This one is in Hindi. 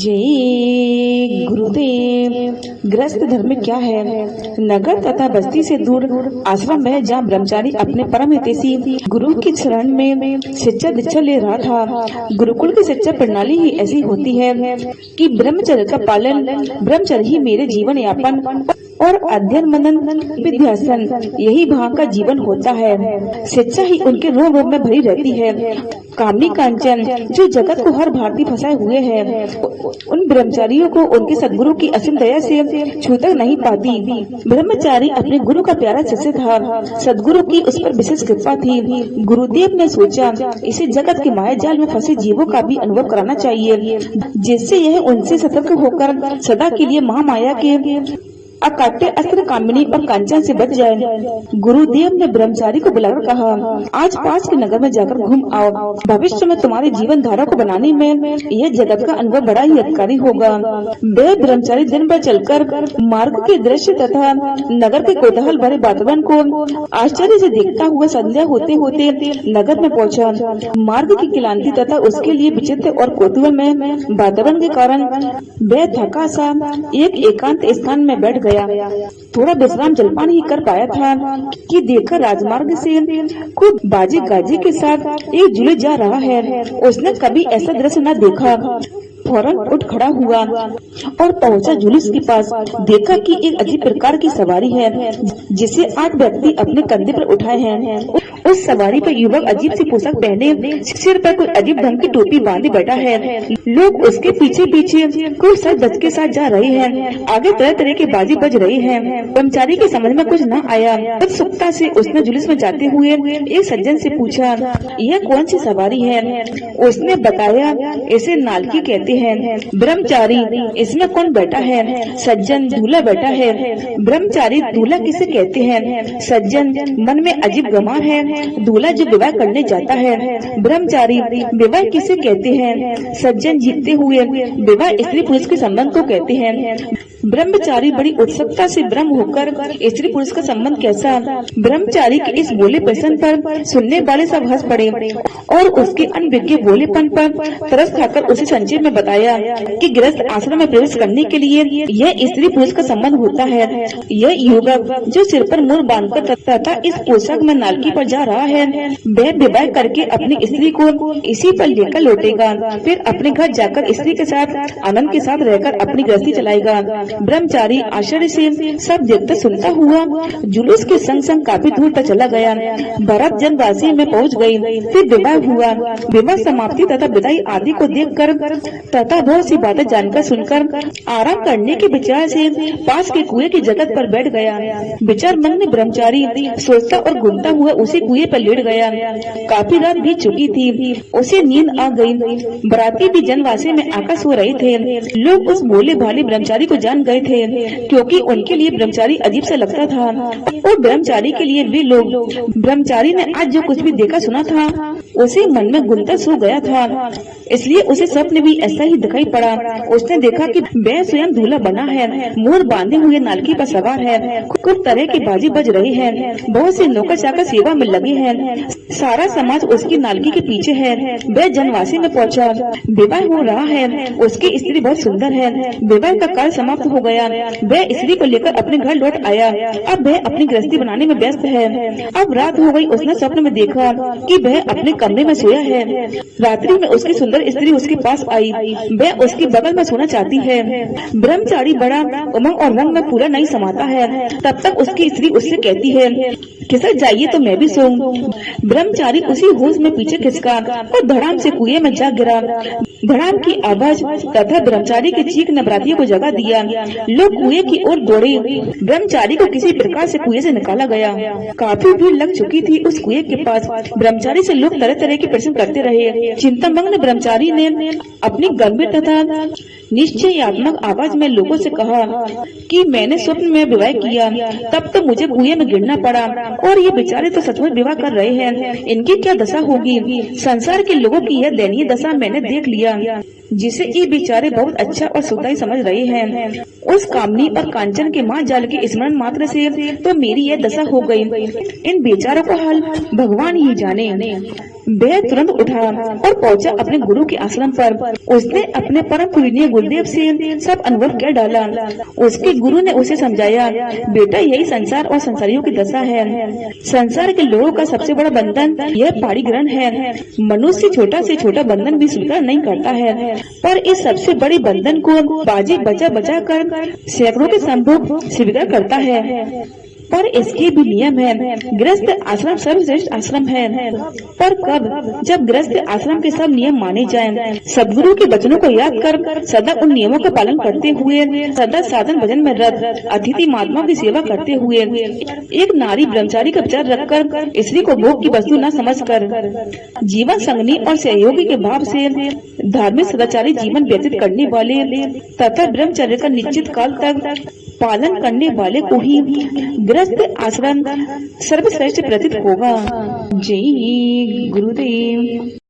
जय गुरुदेव। गृहस्थ धर्म क्या है? नगर तथा बस्ती से दूर आश्रम है जहाँ ब्रह्मचारी अपने परम हितैषी गुरु की शरण में शिक्षा दीक्षा ले रहा था। गुरुकुल की शिक्षा प्रणाली ही ऐसी होती है कि ब्रह्मचर्य का पालन, ब्रह्मचर्य ही मेरे जीवन यापन और अध्ययन मनन विध्यासन यही वहाँ का जीवन होता है। शिक्षा ही उनके रोम रोम में भरी रहती है। कामनी कांचन जो जगत को हर भारतीय फंसाए हुए है, उन ब्रह्मचारियों को उनके सदगुरु की असीम दया से छू तक नहीं पाती। ब्रह्मचारी अपने गुरु का प्यारा शिष्य था। सदगुरु की उस पर विशेष कृपा थी। गुरुदेव ने सोचा इसे जगत के माया जाल में फंसे जीवों का भी अनुभव कराना चाहिए, जिससे यह उनसे सतर्क होकर सदा के लिए महामाया के अकाट्य अस्त्र कामिनी और कांचन से बच जाए। गुरुदेव ने ब्रह्मचारी को बुलाकर कहा, आज पास के नगर में जाकर घूम आओ। भविष्य में तुम्हारे जीवन धारा को बनाने में यह जगत का अनुभव बड़ा ही हितकारी होगा। वे ब्रह्मचारी दिन भर चलकर मार्ग के दृश्य तथा नगर के कोलाहल भरे वातावरण को आश्चर्य से देखता हुआ संध्या होते होते नगर में पहुंचा। मार्ग की क्लांति तथा उसके लिए विचित्र और कौतूहल में वातावरण के कारण वह थका सा एक एकांत स्थान में बैठ गया। थोड़ा विश्राम जलपान ही कर पाया था कि देखा राजमार्ग से खूब बाजे गाजे के साथ एक जुलूस जा रहा है। उसने कभी ऐसा दृश्य न देखा। फौरन उठ खड़ा हुआ और पहुंचा जुलूस के पास। देखा कि एक अजीब प्रकार की सवारी है जिसे 8 व्यक्ति अपने कंधे पर उठाए हैं। उस सवारी पर युवक अजीब सी पोशाक पहने, सिर पर कोई अजीब ढंग की टोपी बांधे बैठा है। लोग उसके पीछे पीछे खूब सज धज के साथ जा रहे हैं। आगे तरह तरह के बाजी बज रहे हैं। ब्रह्मचारी के समझ में कुछ न आया। उत्सुकता से उसने जुलूस में जाते हुए एक सज्जन से पूछा, यह कौन सी सवारी है? उसने बताया, इसे नालकी कहते हैं। ब्रह्मचारी, इसमें कौन बैठा है? सज्जन, दूल्हा बैठा है। ब्रह्मचारी, दूल्हा किसे कहते हैं? सज्जन, मन में अजीब गमान है। दूल्हा जो विवाह करने जाता है। ब्रह्मचारी, विवाह किसे कहते हैं? सज्जन, जीतते हुए विवाह स्त्री पुरुष के संबंध को कहते हैं। ब्रह्मचारी बड़ी उत्सुकता से ब्रह्म होकर स्त्री पुरुष का संबंध कैसा? ब्रह्मचारी के इस बोले प्रश्न पर सुनने वाले सब हंस पड़े और उसके अनभिज्ञ बोलेपन पर तरस खाकर उसे संक्षेप में बताया कि गृहस्थ आश्रम में प्रवेश करने के लिए यह स्त्री पुरुष का संबंध होता है। यह युवक जो सिर पर मुर बांधकर तथा इस पोशाक में नालकी पर जा रहा है, वह विवाह करके अपनी स्त्री को इसी पर लेकर लौटेगा। फिर अपने घर जाकर स्त्री के साथ आनंद के साथ रहकर अपनी गृहस्थी चलाएगा। ब्रह्मचारी आश्चर्य से सब देखता सुनता हुआ जुलूस के संग संग काफी दूर तक चला गया। भरत जनवासी में पहुंच गई। फिर विवाह हुआ। विवाह समाप्ति तथा विदाई आदि को देखकर तथा बहुत सी बातें जानकर सुनकर आराम करने के विचार से पास के कुएं की जगत पर बैठ गया। विचार मग्न ब्रह्मचारी सोचता और घूमता हुआ उसी कुएं पर लेट गया। काफी रात बीत चुकी थी। उसे नींद आ गई। बराती भी जनवासी में आकर सो रहे थे। लोग उस भोले भाले ब्रह्मचारी को जान गए थे, क्योंकि उनके लिए ब्रह्मचारी अजीब सा लगता था और ब्रह्मचारी के लिए वे लोग। ब्रह्मचारी ने आज जो कुछ भी देखा सुना था उसे मन में गुंता सो गया था, इसलिए उसे स्वप्न भी ऐसा ही दिखाई पड़ा। उसने देखा कि वह स्वयं दूल्हा बना है, मोर बांधे हुए नालकी पर सवार है। खूब तरह के बाजी बज रहे हैं। बहुत से नौकर चाकर सेवा में लगे हैं। सारा समाज उसकी नालकी के पीछे है। वह जनवासी में पहुंचा। विवाह हो रहा है। उसकी स्त्री बहुत सुंदर है। विवाह का कार्य समाप्त हो गया। वह स्त्री को लेकर अपने घर लौट आया। अब वह अपनी गृहस्थी बनाने में व्यस्त है। अब रात हो गई। उसने स्वप्न में देखा कि वह अपने कमरे में सोया है। रात्रि में उसकी सुंदर स्त्री उसके पास आई। वह उसके बगल में सोना चाहती है। ब्रह्मचारी बड़ा उमंग और रंग में पूरा नहीं समाता है। तब तक उसकी स्त्री उससे कहती है, खिसक जाइए तो मैं भी सोऊं। ब्रह्मचारी उसी होश में पीछे खिसका और धड़ाम से कुएं में जा गिरा। धड़ाम की आवाज तथा ब्रह्मचारी की चीख ने बरातियों को जगा दिया। लोग कुएं की ओर दौड़े। ब्रह्मचारी को किसी प्रकार से कुएं से निकाला गया। काफी भीड़ लग चुकी थी उस कुएं के पास। ब्रह्मचारी से लोग तरह तरह के प्रश्न करते रहे। चिंतामग्न ब्रह्मचारी ने अपनी गंभीर तथा निश्चयात्मक आवाज में लोगों से कहा कि मैंने स्वप्न में विवाह किया, तब तो मुझे कुएं में गिरना पड़ा और ये बेचारे तो सचमुच विवाह कर रहे हैं। इनकी क्या दशा होगी? संसार के लोगों की यह दयनीय दशा मैंने देख लिया। जिसे ये बेचारे बहुत अच्छा और सुखदायी समझ रहे हैं। उस कामनी और कांचन के माँ जाल के स्मरण मात्र से तो मेरी यह दशा हो गई। इन बेचारों का हाल भगवान ही जाने। वह तुरंत उठा और पहुंचा अपने गुरु के आश्रम पर। उसने अपने परम पूजनीय गुरुदेव से सब अनुभव कर डाला। उसके गुरु ने उसे समझाया, बेटा यही संसार और संसारियों की दशा है। संसार के लोगों का सबसे बड़ा बंधन यह पाड़ी ग्रहण है। मनुष्य छोटा से छोटा बंधन भी स्वीकार नहीं करता है, पर इस सबसे बड़े बंधन को बाजी बचा बचा कर सैकड़ों के संभोग स्वीकार करता है। पर इसके भी नियम है। गृहस्थ आश्रम सर्वश्रेष्ठ आश्रम है, पर कब? जब गृहस्थ आश्रम के सब नियम माने जाएं, सदगुरु के वचनों को याद कर सदा उन नियमों का पालन करते हुए, सदा साधन भजन में रत, अतिथि महात्मा की सेवा करते हुए, एक नारी ब्रह्मचारी का विचार रखकर, स्त्री को भोग की वस्तु न समझकर, जीवन संगनी और सहयोगी के भाव से धार्मिक सदाचारी जीवन व्यतीत करने वाले तथा ब्रह्मचर्य का निश्चित काल तक पालन करने वाले को ही गृहस्थ आश्रम सर्वश्रेष्ठ प्रतीत होगा। जय गुरुदेव।